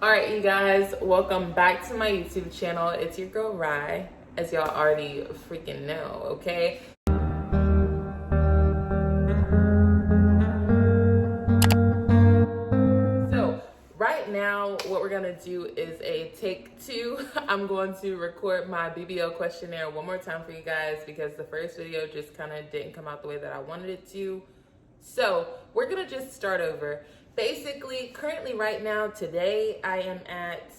All right, you guys, welcome back to my YouTube channel. It's your girl Rye, as y'all already freaking know, okay? So right now, what we're gonna do is a take two. I'm going to record my BBL questionnaire one more time for you guys because the first video just kind of didn't come out the way that I wanted it to. So we're gonna just start over. Basically, currently right now, today, I am at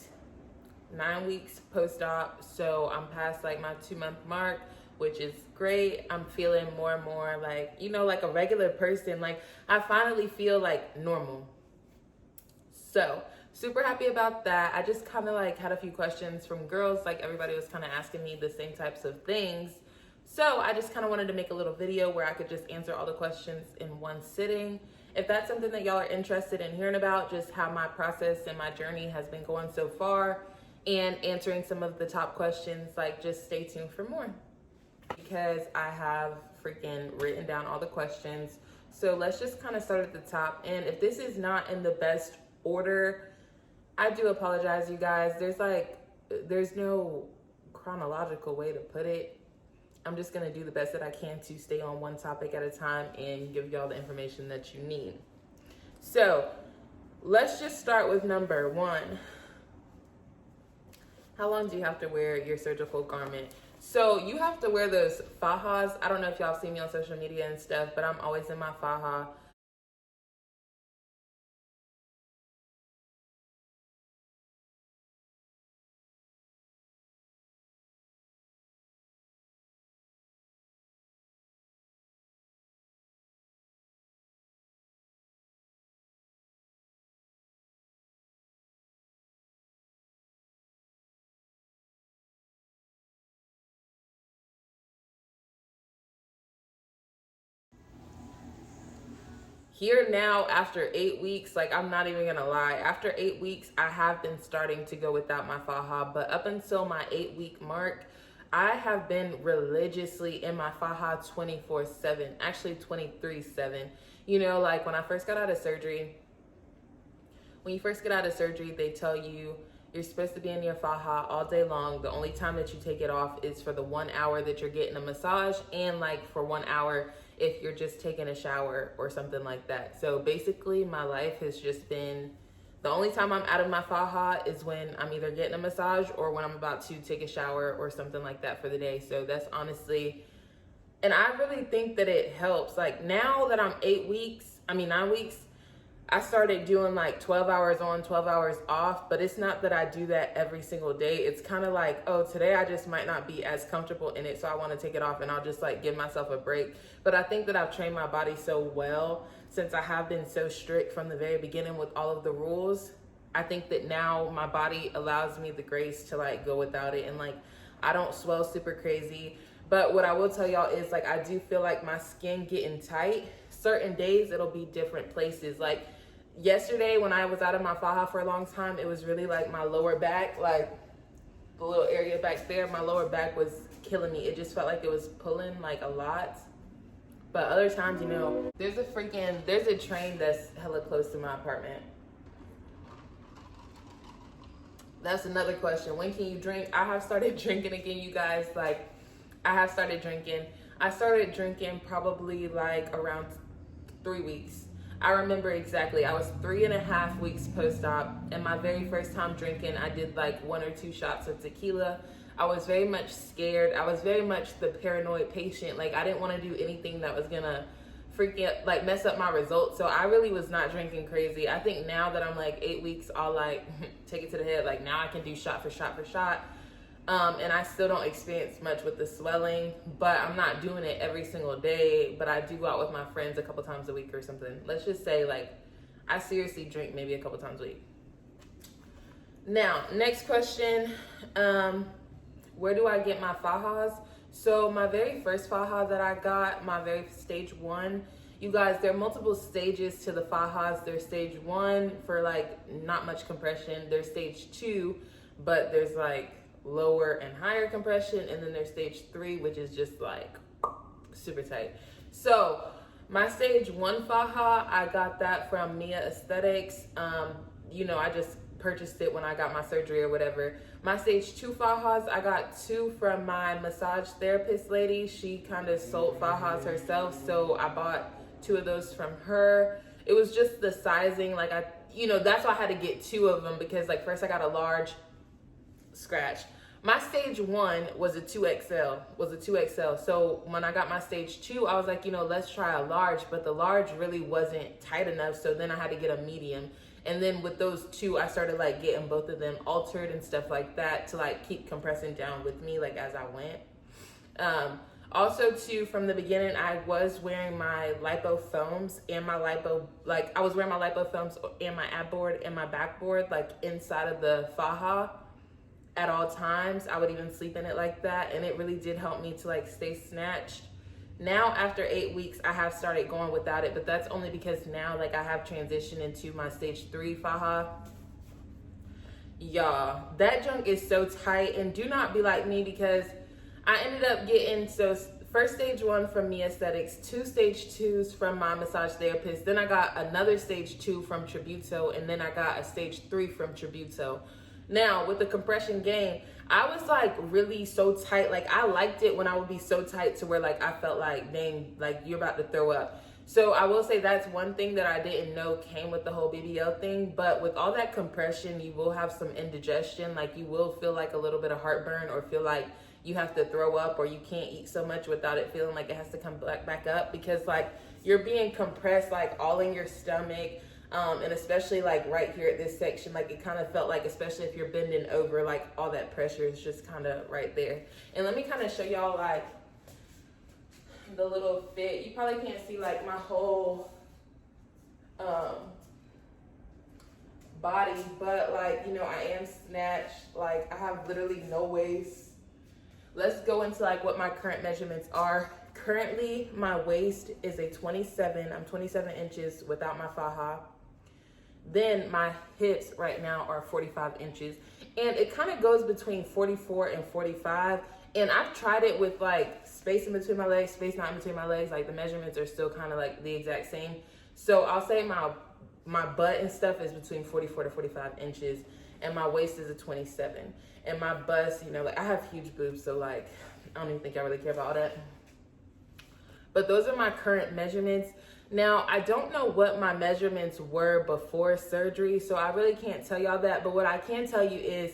9 weeks post-op. So I'm past like my 2-month mark, which is great. I'm feeling more and more like, like a regular person. Like I finally feel like normal. So super happy about that. I just kind of like had a few questions from girls. Like everybody was kind of asking me the same types of things. So I just kind of wanted to make a little video where I could just answer all the questions in one sitting. If that's something that y'all are interested in hearing about, just how my process and my journey has been going so far and answering some of the top questions, like just stay tuned for more. Because I have freaking written down all the questions. So let's just kind of start at the top. And if this is not in the best order, I do apologize, you guys. There's no chronological way to put it. I'm just gonna do the best that I can to stay on one topic at a time and give y'all the information that you need. So let's just start with number one. How long do you have to wear your surgical garment? So you have to wear those FAJAS. I don't know if y'all see me on social media and stuff, but I'm always in my faja. Here now, after 8 weeks, like I'm not even gonna lie, after 8 weeks, I have been starting to go without my faja, but up until my 8-week mark, I have been religiously in my faja 24/7, actually 23/7. Like when I first got out of surgery, when you first get out of surgery, they tell you you're supposed to be in your faja all day long. The only time that you take it off is for the 1 hour that you're getting a massage and like for 1 hour if you're just taking a shower or something like that. So basically my life has just been, the only time I'm out of my faja is when I'm either getting a massage or when I'm about to take a shower or something like that for the day. So that's honestly, and I really think that it helps. Like now that I'm 9 weeks, I started doing like 12 hours on, 12 hours off, but it's not that I do that every single day. It's kind of like, oh, today I just might not be as comfortable in it, so I want to take it off and I'll just like give myself a break. But I think that I've trained my body so well since I have been so strict from the very beginning with all of the rules. I think that now my body allows me the grace to like go without it and like I don't swell super crazy. But what I will tell y'all is like I do feel like my skin getting tight. Certain days it'll be different places. Like yesterday when I was out of my faja for a long time, it was really like my lower back, like the little area back there, my lower back was killing me. It just felt like it was pulling like a lot. But other times, there's a train that's hella close to my apartment. That's another question. When can you drink? I have started drinking again, you guys. Like I have started drinking. I started drinking probably like around 3 weeks. I remember exactly. I was 3.5 weeks post-op, and my very first time drinking, I did like 1 or 2 shots of tequila. I was very much scared. I was very much the paranoid patient. Like I didn't want to do anything that was gonna like mess up my results. So I really was not drinking crazy. I think now that I'm like 8 weeks, I'll like take it to the head. Like now I can do shot for shot for shot. And I still don't experience much with the swelling, but I'm not doing it every single day, but I do go out with my friends a couple times a week or something. Let's just say like I seriously drink maybe a couple times a week. Now, next question, where do I get my fajas? So my very first faja that I got, my very stage 1, you guys, there are multiple stages to the fajas. There's stage 1 for like not much compression. There's stage 2, but there's like lower and higher compression, and then there's stage 3, which is just like super tight. So my stage 1 faja, I got that from Mia Aesthetics. I just purchased it when I got my surgery or whatever. My stage 2 FAJAS, I got 2 from my massage therapist lady. She kind of sold FAJAS herself, so I bought 2 of those from her. It was just the sizing, like that's why I had to get 2 of them, because like first I got a large scratch. My stage 1 was a 2XL, so when I got my stage 2, I was like, let's try a large, but the large really wasn't tight enough, so then I had to get a medium. And then with those 2, I started like getting both of them altered and stuff like that to like keep compressing down with me like as I went. Also too, from the beginning, I was wearing my lipo foams and my lipo, like I was wearing my lipo foams and my ab board and my backboard like inside of the faja at all times. I would even sleep in it like that, and it really did help me to like stay snatched. Now after 8 weeks, I have started going without it, but that's only because now like I have transitioned into my stage 3 faja. Y'all, that junk is so tight, and do not be like me, because I ended up getting, so first stage 1 from Me Aesthetics, 2 stage 2s from my massage therapist, then I got another stage 2 from TRIBUTO, and then I got a stage 3 from TRIBUTO. Now, with the compression game, I was like really so tight. Like I liked it when I would be so tight to where like I felt like, dang, like you're about to throw up. So I will say that's one thing that I didn't know came with the whole BBL thing. But with all that compression, you will have some indigestion. Like you will feel like a little bit of heartburn, or feel like you have to throw up, or you can't eat so much without it feeling like it has to come back up, because like you're being compressed like all in your stomach. And especially like right here at this section, like it kind of felt like, especially if you're bending over, like all that pressure is just kind of right there. And let me kind of show y'all like the little fit. You probably can't see like my whole body, but like, I am snatched. Like I have literally no waist. Let's go into like what my current measurements are. Currently, my waist is a 27. I'm 27 inches without my faja. Then my hips right now are 45 inches. And it kind of goes between 44 and 45. And I've tried it with like space in between my legs, space not in between my legs. Like the measurements are still kind of like the exact same. So I'll say my butt and stuff is between 44 to 45 inches. And my waist is a 27. And my bust, like I have huge boobs. So like, I don't even think I really care about all that. But those are my current measurements. Now, I don't know what my measurements were before surgery, so I really can't tell y'all that. But what I can tell you is,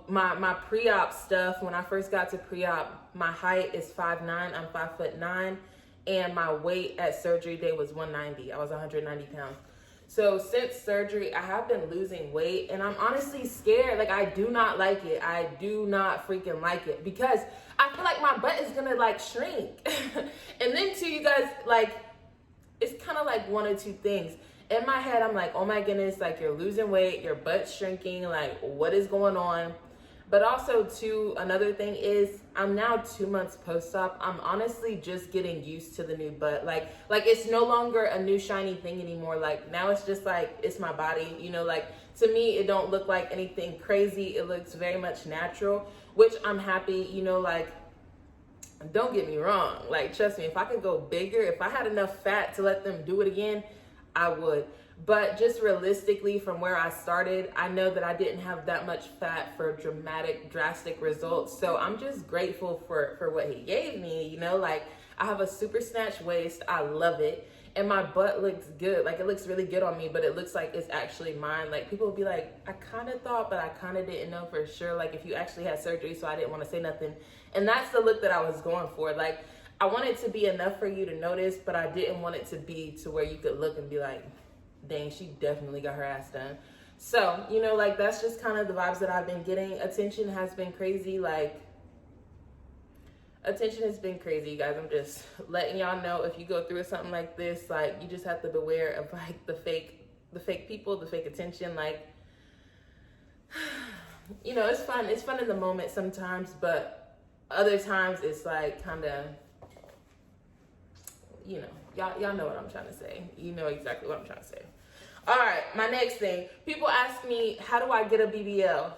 my pre-op stuff, when I first got to pre-op, my height is 5'9", I'm 5'9", and my weight at surgery day was 190. I was 190 pounds. So since surgery, I have been losing weight, and I'm honestly scared. Like, I do not like it. I do not freaking like it, because I feel like my butt is gonna like shrink. And then too, you guys, like, it's kind of like one or two things. In my head, I'm like, oh my goodness, like you're losing weight, your butt's shrinking, like what is going on? But also too, another thing is I'm now 2 months post-op. I'm honestly just getting used to the new butt. Like it's no longer a new shiny thing anymore. Like now it's just like, it's my body, like to me, it don't look like anything crazy. It looks very much natural, which I'm happy, like, don't get me wrong. Like, trust me, if I could go bigger, if I had enough fat to let them do it again, I would. But just realistically, from where I started, I know that I didn't have that much fat for drastic results. So I'm just grateful for what he gave me, like I have a super snatched waist. I love it. And my butt looks good. Like it looks really good on me, but it looks like it's actually mine. Like people will be like, I kind of thought, but I kind of didn't know for sure. Like if you actually had surgery, so I didn't want to say nothing. And that's the look that I was going for. Like I want it to be enough for you to notice, but I didn't want it to be to where you could look and be like, dang, she definitely got her ass done. So, like that's just kind of the vibes that I've been getting. Attention has been crazy. Like attention has been crazy, you guys. I'm just letting y'all know, if you go through something like this, like you just have to beware of like the fake people, the fake attention. Like, it's fun in the moment sometimes, but other times it's like kind of, y'all know what I'm trying to say. You know exactly what I'm trying to say. All right, my next thing. People ask me, how do I get a BBL?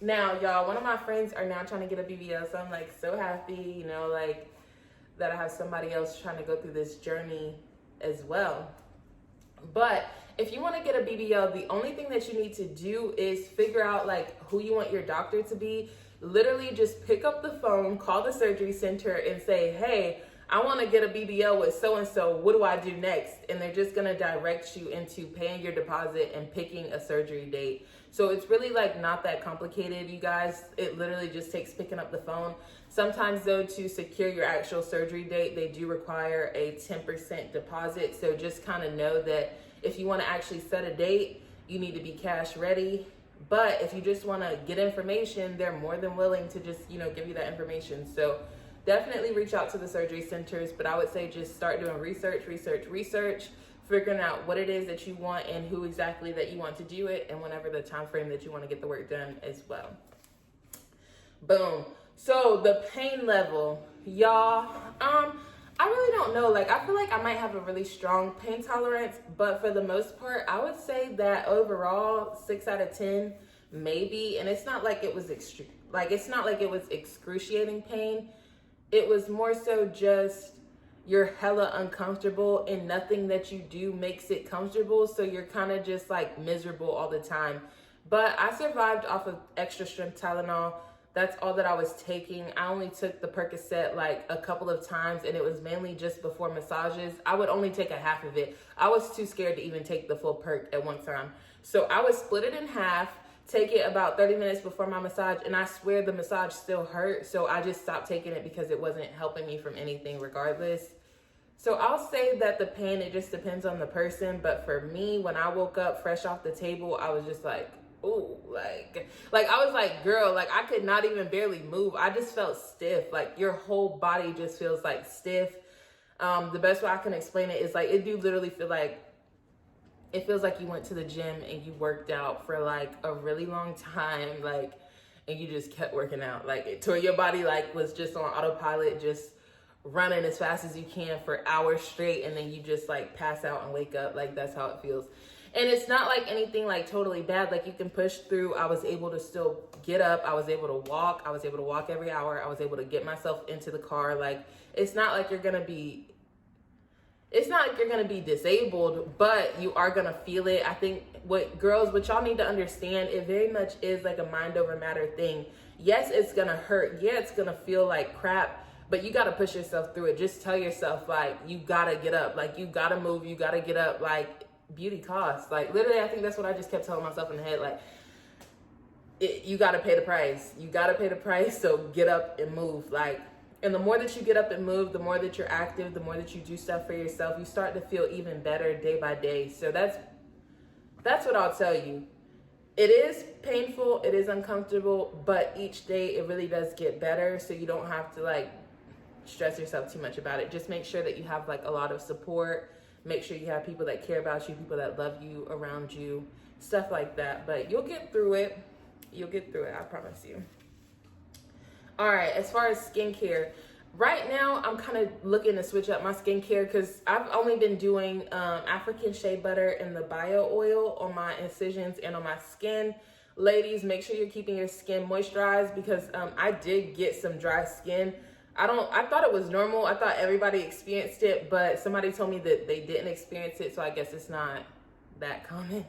Now, y'all, one of my friends are now trying to get a BBL, so I'm like so happy, like that I have somebody else trying to go through this journey as well. But if you want to get a BBL, the only thing that you need to do is figure out like who you want your doctor to be. Literally just pick up the phone, call the surgery center and say, hey, I want to get a BBL with so-and-so. What do I do next? And they're just going to direct you into paying your deposit and picking a surgery date. So it's really like not that complicated, you guys. It literally just takes picking up the phone. Sometimes though, to secure your actual surgery date, they do require a 10% deposit. So just kind of know that if you want to actually set a date, you need to be cash ready. But if you just want to get information, they're more than willing to just, give you that information. So definitely reach out to the surgery centers, but I would say just start doing research, figuring out what it is that you want and who exactly that you want to do it, and whenever the time frame that you want to get the work done as well. Boom. So the pain level, y'all, I really don't know. Like, I feel like I might have a really strong pain tolerance, but for the most part, I would say that overall 6 out of 10, maybe. And it's not like it was excruciating pain. It was more so just you're hella uncomfortable and nothing that you do makes it comfortable. So you're kind of just like miserable all the time. But I survived off of extra strength Tylenol. That's all that I was taking. I only took the Percocet like a couple of times, and it was mainly just before massages. I would only take a half of it. I was too scared to even take the full perk at one time. So I would split it in half, take it about 30 minutes before my massage, and I swear the massage still hurt. So I just stopped taking it because it wasn't helping me from anything regardless. So I'll say that the pain, it just depends on the person. But for me, when I woke up fresh off the table, I was just like, ooh, like I was like, girl, like I could not even barely move. I just felt stiff. Like your whole body just feels like stiff. The best way I can explain it is like, it do literally feel like, it feels like you went to the gym and you worked out for like a really long time, like, and you just kept working out. Like it tore your body, like was just on autopilot, just running as fast as you can for hours straight. And then you just like pass out and wake up. Like that's how it feels. And it's not like anything like totally bad. Like you can push through. I was able to still get up. I was able to walk. I was able to walk every hour. I was able to get myself into the car. Like it's not like you're going to be disabled, but you are going to feel it. I think what y'all need to understand, it very much is like a mind over matter thing. Yes, it's going to hurt. Yeah, it's going to feel like crap, but you got to push yourself through it. Just tell yourself like, you got to get up. Like you got to move. You got to get up. Like beauty costs. Like literally, I think that's what I just kept telling myself in the head. Like you got to pay the price. You got to pay the price. So get up and move. Like, and the more that you get up and move, the more that you're active, the more that you do stuff for yourself, you start to feel even better day by day. So that's what I'll tell you. It is painful. It is uncomfortable, but each day it really does get better. So you don't have to like stress yourself too much about it. Just make sure that you have like a lot of support. Make sure you have people that care about you, people that love you around you, stuff like that. But you'll get through it. You'll get through it, I promise you. All right, as far as skincare, right now I'm kind of looking to switch up my skincare because I've only been doing African shea butter and the bio oil on my incisions and on my skin. Ladies, make sure you're keeping your skin moisturized because I did get some dry skin. I thought it was normal. I thought everybody experienced it, but somebody told me that they didn't experience it, so I guess it's not that common.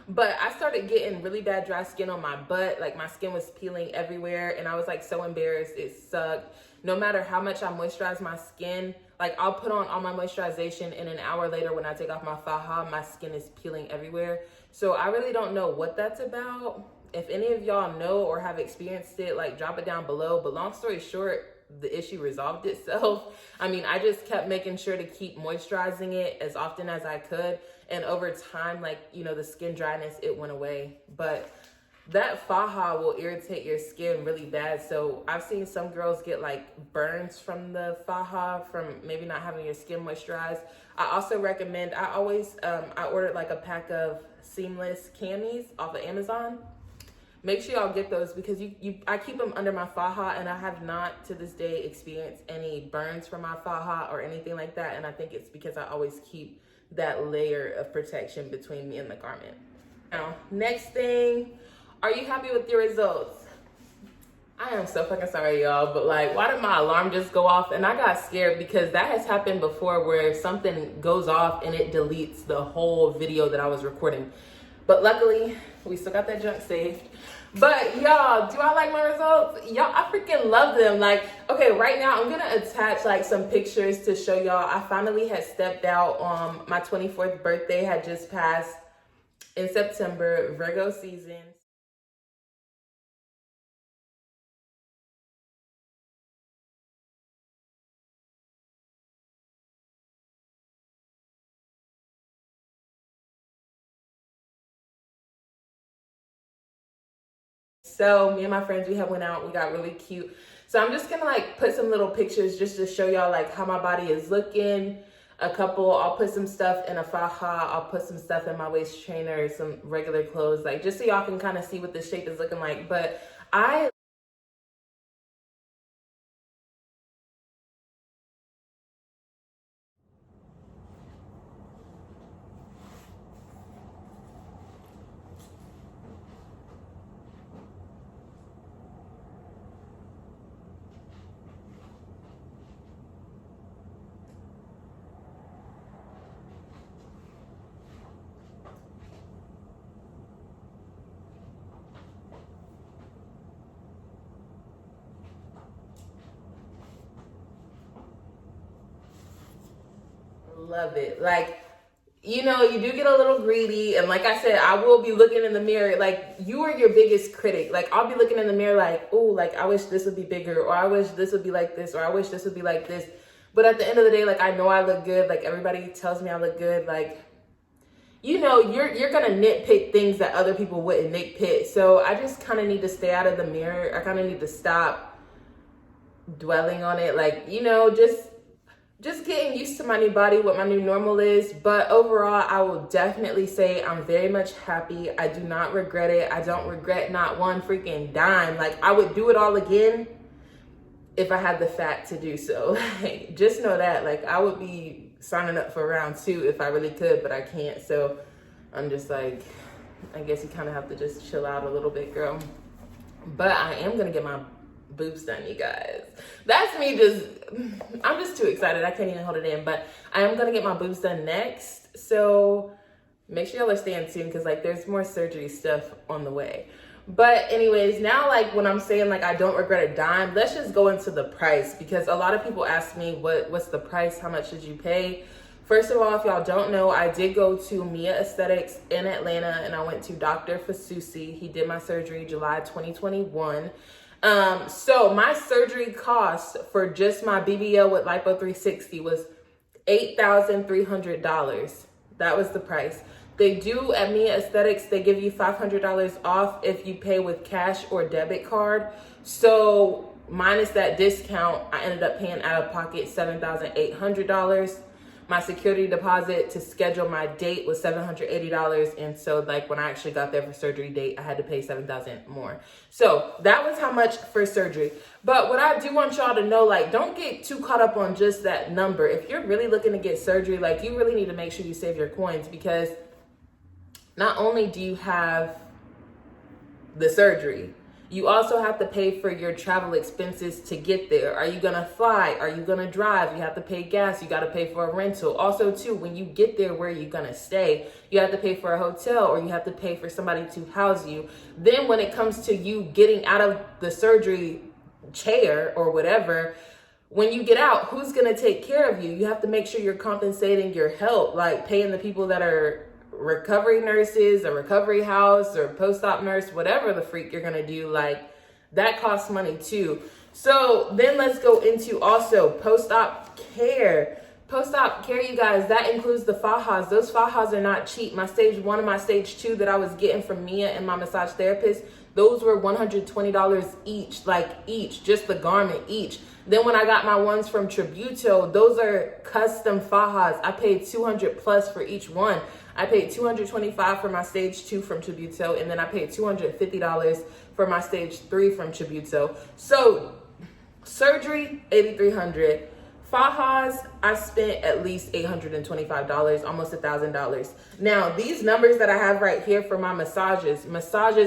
But I started getting really bad dry skin on my butt. Like my skin was peeling everywhere and I was like so embarrassed. It sucked. No matter how much I moisturize my skin, like I'll put on all my moisturization and an hour later when I take off my faja, my skin is peeling everywhere. So I really don't know what that's about. If any of y'all know or have experienced it, like drop it down below. But long story short, the issue resolved itself. I mean, I just kept making sure to keep moisturizing it as often as I could. And over time, like, the skin dryness, it went away. But that faja will irritate your skin really bad. So I've seen some girls get like burns from the faja from maybe not having your skin moisturized. I also recommend, I ordered like a pack of seamless camis off of Amazon. Make sure y'all get those because I keep them under my faja and I have not to this day experienced any burns from my faja or anything like that. And I think it's because I always keep that layer of protection between me and the garment. Now, next thing, are you happy with your results? I am so fucking sorry, y'all, but like, why did my alarm just go off? And I got scared because that has happened before where something goes off and it deletes the whole video that I was recording. But luckily, we still got that junk saved. But y'all, do I like my results? Y'all, I freaking love them. Like, okay, right now I'm gonna attach like some pictures to show y'all. I finally had stepped out. My 24th birthday had just passed in September, Virgo season. So me and my friends, we have went out, we got really cute. So I'm just gonna like put some little pictures just to show y'all like how my body is looking. I'll put some stuff in a faja, I'll put some stuff in my waist trainer, some regular clothes, like just so y'all can kind of see what the shape is looking like. But I love it. Like, you know, you do get a little greedy. And like I said, I will be looking in the mirror. Like, you are your biggest critic. Like, I'll be looking in the mirror like, oh, like, I wish this would be bigger, or I wish this would be like this, or I wish this would be like this. But at the end of the day, like, I know I look good. Like, everybody tells me I look good. Like, you know, you're going to nitpick things that other people wouldn't nitpick. So I just kind of need to stay out of the mirror. I kind of need to stop dwelling on it. Like, you know, just getting used to my new body, what my new normal is. But overall, I will definitely say I'm very much happy. I do not regret it. I don't regret not one freaking dime. Like, I would do it all again if I had the fat to do so. Like, just know that. Like, I would be signing up for round 2 if I really could, but I can't. So I'm just like, I guess you kind of have to just chill out a little bit, girl. But I am going to get my boobs done, you guys. That's me I'm just too excited. I can't even hold it in. But I am gonna get my boobs done next. So make sure y'all are staying tuned because like there's more surgery stuff on the way. But anyways, now like when I'm saying like I don't regret a dime, let's just go into the price, because a lot of people ask me what's the price, how much did you pay? First of all, if y'all don't know, I did go to Mia Aesthetics in Atlanta and I went to Dr. Fasusi. He did my surgery July 2021. So my surgery cost for just my BBL with Lipo 360 was $8,300. That was the price. They do at Mia Aesthetics, they give you $500 off if you pay with cash or debit card. So minus that discount, I ended up paying out of pocket $7,800. My security deposit to schedule my date was $780. And so like when I actually got there for surgery date, I had to pay $7,000 more. So that was how much for surgery. But what I do want y'all to know, like, don't get too caught up on just that number. If you're really looking to get surgery, like you really need to make sure you save your coins, because not only do you have the surgery, you also have to pay for your travel expenses to get there. Are you gonna fly? Are you gonna drive? You have to pay gas. You gotta pay for a rental. Also too, when you get there, where are you gonna stay? You have to pay for a hotel, or you have to pay for somebody to house you. Then when it comes to you getting out of the surgery chair or whatever, when you get out, who's gonna take care of you? You have to make sure you're compensating your health, like paying the people that are recovery nurses, a recovery house, or post-op nurse, whatever the freak you're gonna do, like that costs money too. So then let's go into also post-op care. Post-op care, you guys, that includes the fajas. Those fajas are not cheap. My stage 1 and my stage 2 that I was getting from Mia and my massage therapist, those were $120 each, like each, just the garment each. Then when I got my ones from TRIBUTO, those are custom fajas. I paid $200 plus for each one. I paid $225 for my stage 2 from TRIBUTO, and then I paid $250 for my stage 3 from TRIBUTO. So surgery, $8,300. FAJAS, I spent at least $825, almost $1,000. Now, these numbers that I have right here for my massages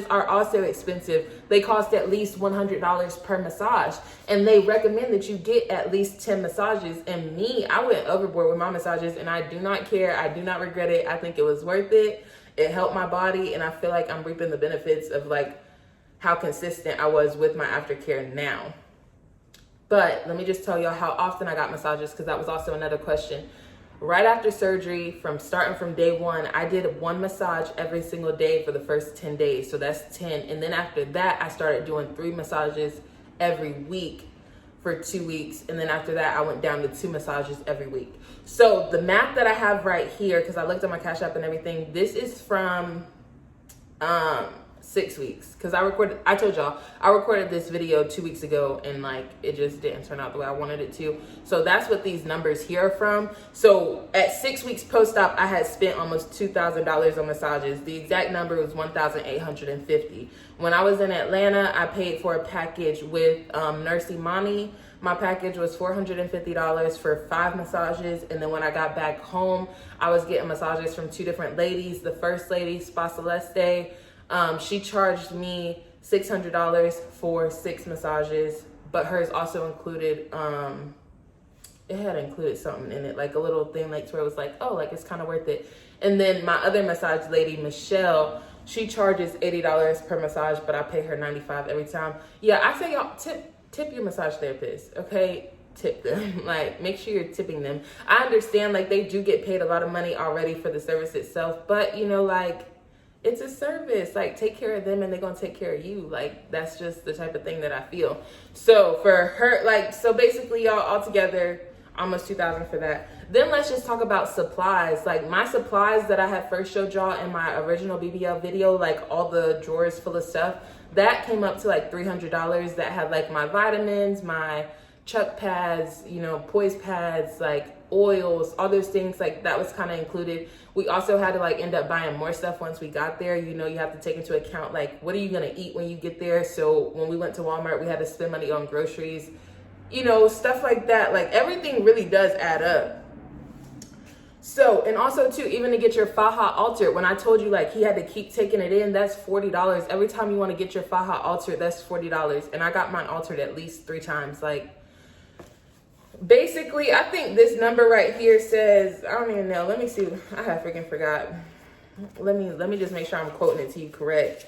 are also expensive. They cost at least $100 per massage. And they recommend that you get at least 10 massages. And me, I went overboard with my massages, and I do not care. I do not regret it. I think it was worth it. It helped my body, and I feel like I'm reaping the benefits of like how consistent I was with my aftercare now. But let me just tell y'all how often I got massages, because that was also another question. Right after surgery, starting from day one, I did one massage every single day for the first 10 days. So that's 10. And then after that, I started doing 3 massages every week for 2 weeks. And then after that, I went down to 2 massages every week. So the math that I have right here, because I looked at my Cash App and everything, this is from 6 weeks, because I told y'all I recorded this video 2 weeks ago, and like it just didn't turn out the way I wanted it to. So that's what these numbers here are from. So at 6 weeks post-op, I had spent almost $2,000 on massages. The exact number was $1,850. When I was in Atlanta, I paid for a package with Nurse Imani. My package was $450 for 5 massages. And then when I got back home, I was getting massages from 2 different ladies. The first lady, Spa Celeste, she charged me $600 for 6 massages, but hers also included, it had included something in it, like a little thing, like where it was like, oh, like it's kind of worth it. And then my other massage lady, Michelle, she charges $80 per massage, but I pay her $95 every time. Yeah, I say y'all tip your massage therapist, okay? Tip them. Like, make sure you're tipping them. I understand, like, they do get paid a lot of money already for the service itself, but you know, like, it's a service. Like, take care of them and they're gonna take care of you. Like, that's just the type of thing that I feel. So for her, like, so basically y'all all together, almost $2,000 for that. Then let's just talk about supplies. Like, my supplies that I had first showed y'all in my original BBL video, like all the drawers full of stuff, that came up to like $300. That had like my vitamins, my chuck pads, you know, poise pads, like oils, all those things, like that was kind of included. We also had to like end up buying more stuff once we got there. You know, you have to take into account like what are you gonna eat when you get there. So when we went to Walmart, we had to spend money on groceries, you know, stuff like that. Like, everything really does add up. So, and also too, even to get your faja altered, when I told you like he had to keep taking it in, that's $40. Every time you want to get your faja altered, that's $40. And I got mine altered at least 3 times. Like, basically, I think this number right here says, I don't even know. Let me see. I have freaking forgot. Let me just make sure I'm quoting it to you correct.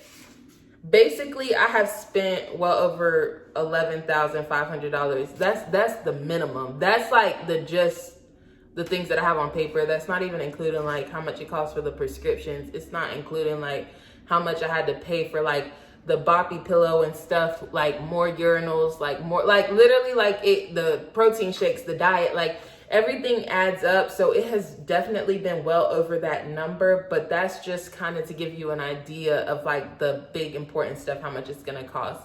Basically, I have spent well over $11,500. That's the minimum. That's like the things that I have on paper. That's not even including like how much it costs for the prescriptions. It's not including like how much I had to pay for like the boppy pillow and stuff, like more urinals, like more, like literally like the protein shakes, the diet, like everything adds up. So it has definitely been well over that number, but that's just kind of to give you an idea of like the big important stuff, how much it's gonna cost.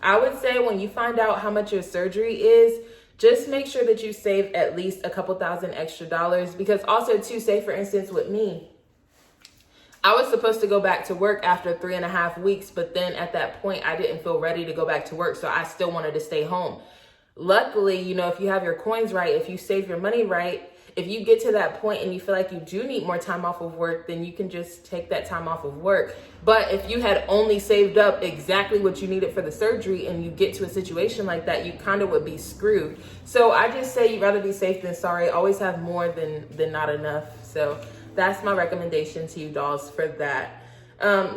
I would say when you find out how much your surgery is, just make sure that you save at least a couple $1,000 extra, because also too, say for instance with me, I was supposed to go back to work after 3.5 weeks, but then at that point I didn't feel ready to go back to work. So I still wanted to stay home. Luckily, you know, if you have your coins right, if you save your money right, if you get to that point and you feel like you do need more time off of work, then you can just take that time off of work. But if you had only saved up exactly what you needed for the surgery and you get to a situation like that, you kind of would be screwed. So I just say you'd rather be safe than sorry. Always have more than not enough. So that's my recommendation to you dolls for that.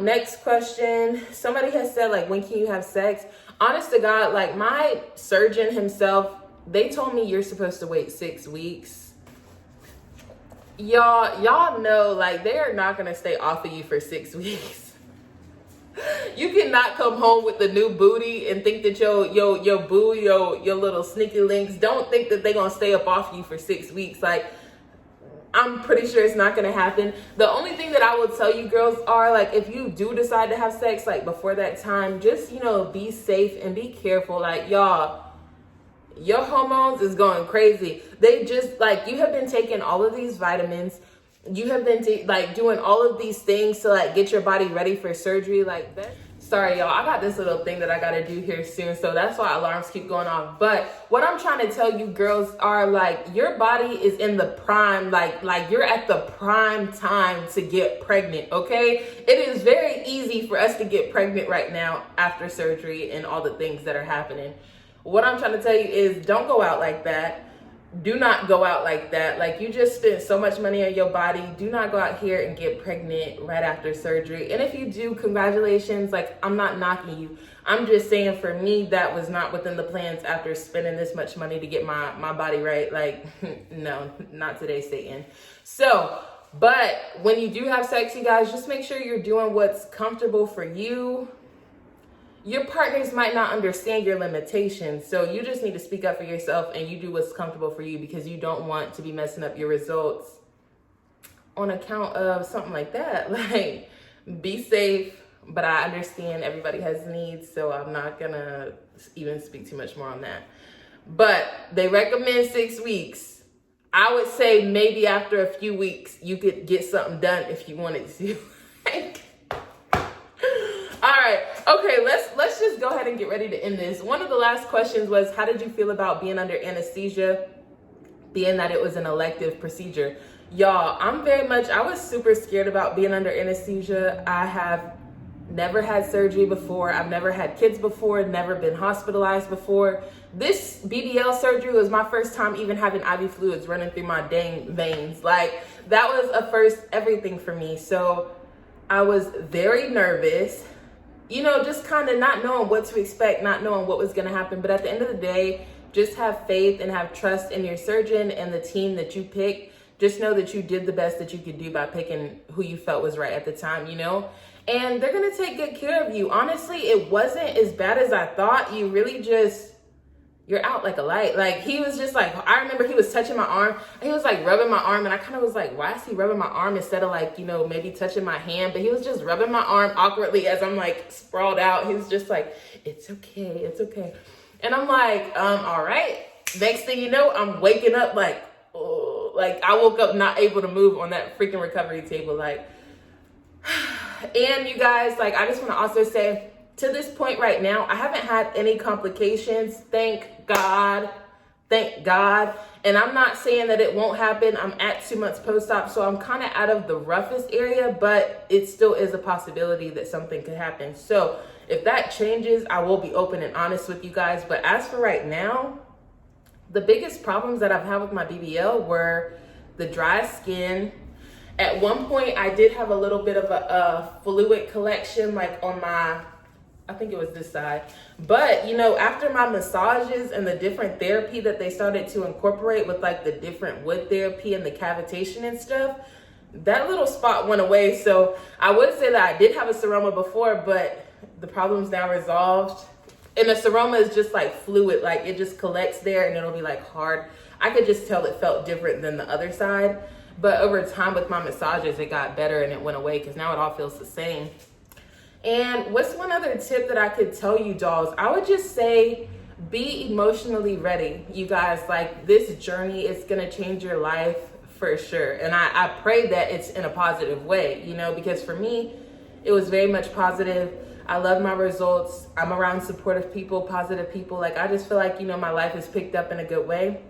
Next question. Somebody has said, like, when can you have sex? Honest to God, like my surgeon himself, they told me you're supposed to wait 6 weeks. Y'all know, like, they are not gonna stay off of you for 6 weeks. You cannot come home with the new booty and think that your boo, your little sneaky links, don't think that they're gonna stay up off you for 6 weeks. Like, I'm pretty sure it's not gonna happen. The only thing that I will tell you girls are, like, if you do decide to have sex, like, before that time, just, you know, be safe and be careful. Like, y'all, your hormones is going crazy. They just, like, you have been taking all of these vitamins. You have been like doing all of these things to like get your body ready for surgery like that. Sorry, y'all. I got this little thing that I got to do here soon. So that's why alarms keep going off. But what I'm trying to tell you girls are like, your body is in the prime, like you're at the prime time to get pregnant, okay? It is very easy for us to get pregnant right now after surgery and all the things that are happening. What I'm trying to tell you is don't go out like that. Do not go out like that. Like, you just spent so much money on your body. Do not go out here and get pregnant right after surgery. And if you do, congratulations. Like, I'm not knocking you. I'm just saying, for me, that was not within the plans after spending this much money to get my body right. Like, no, not today, Satan. So, but when you do have sex, you guys, just make sure you're doing what's comfortable for you. Your partners might not understand your limitations, so you just need to speak up for yourself and you do what's comfortable for you, because you don't want to be messing up your results on account of something like that. Like, be safe, but I understand everybody has needs, so I'm not gonna even speak too much more on that. But they recommend 6 weeks. I would say maybe after a few weeks, you could get something done if you wanted to. All right, okay, let's just go ahead and get ready to end this. One of the last questions was, how did you feel about being under anesthesia, being that it was an elective procedure? Y'all, I was super scared about being under anesthesia. I have never had surgery before. I've never had kids before, never been hospitalized before. This BBL surgery was my first time even having IV fluids running through my dang veins. Like, that was a first everything for me. So I was very nervous. You know, just kind of not knowing what to expect, not knowing what was going to happen. But at the end of the day, just have faith and have trust in your surgeon and the team that you picked. Just know that you did the best that you could do by picking who you felt was right at the time, you know? And they're going to take good care of you. Honestly, it wasn't as bad as I thought. You really just, you're out like a light. Like, he was just like, I remember he was touching my arm. He was like rubbing my arm, and I kind of was like, why is he rubbing my arm instead of, like, you know, maybe touching my hand? But he was just rubbing my arm awkwardly as I'm like sprawled out. He was just like, it's okay, it's okay. And I'm like, all right. Next thing you know, I'm waking up like, oh, like I woke up not able to move on that freaking recovery table. Like, and you guys, like, I just want to also say, to this point right now, I haven't had any complications. Thank God. Thank God. And I'm not saying that it won't happen. I'm at 2 months post-op, so I'm kind of out of the roughest area, but it still is a possibility that something could happen. So if that changes, I will be open and honest with you guys. But as for right now, the biggest problems that I've had with my BBL were the dry skin. At one point, I did have a little bit of a fluid collection, like on my, I think it was this side. But, you know, after my massages and the different therapy that they started to incorporate with like the different wood therapy and the cavitation and stuff, that little spot went away. So I would say that I did have a seroma before, but the problem's now resolved. And the seroma is just like fluid, like it just collects there and it'll be like hard. I could just tell it felt different than the other side. But over time with my massages, it got better and it went away because now it all feels the same. And what's one other tip that I could tell you, dolls? I would just say, be emotionally ready. You guys, like, this journey is going to change your life for sure. And I pray that it's in a positive way, you know, because for me, it was very much positive. I love my results. I'm around supportive people, positive people. Like, I just feel like, you know, my life is picked up in a good way.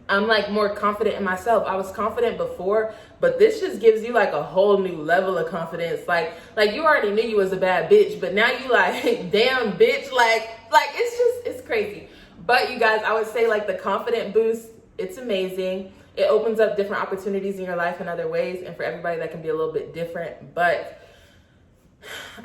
I'm like more confident in myself. I was confident before, but this just gives you like a whole new level of confidence. Like you already knew you was a bad bitch, but now you like, damn bitch, like it's crazy. But you guys, I would say like the confident boost, it's amazing. It opens up different opportunities in your life in other ways. And for everybody that can be a little bit different, but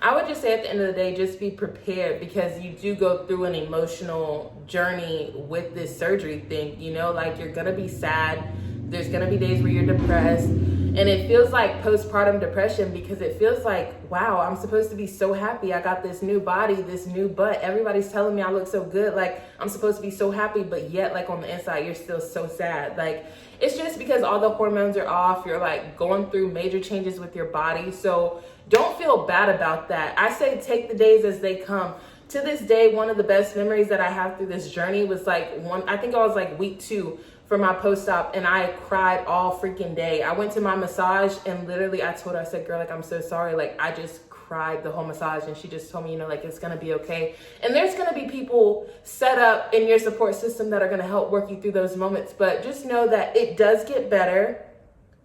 I would just say at the end of the day, just be prepared because you do go through an emotional journey with this surgery thing, you know, like you're gonna be sad. There's gonna be days where you're depressed and it feels like postpartum depression because it feels like, wow, I'm supposed to be so happy. I got this new body, this new butt. Everybody's telling me I look so good. Like I'm supposed to be so happy, but yet like on the inside, you're still so sad. Like it's just because all the hormones are off. You're like going through major changes with your body. So don't feel bad about that. I say take the days as they come. To this day, one of the best memories that I have through this journey was like I think I was like week 2 for my post-op and I cried all freaking day. I went to my massage and literally I told her, I said, girl, like I'm so sorry. Like I just cried the whole massage, and she just told me, you know, like, it's gonna be okay. And there's gonna be people set up in your support system that are gonna help work you through those moments. But just know that it does get better.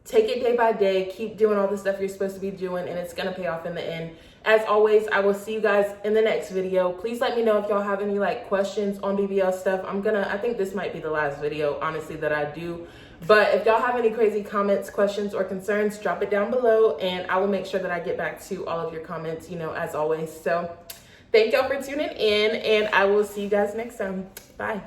Take it day by day, keep doing all the stuff you're supposed to be doing, and it's gonna pay off in the end. As always, I will see you guys in the next video. Please let me know if y'all have any like questions on BBL stuff. I think this might be the last video, honestly, that I do. But if y'all have any crazy comments, questions, or concerns, drop it down below, and I will make sure that I get back to all of your comments, you know, as always. So thank y'all for tuning in, and I will see you guys next time. Bye.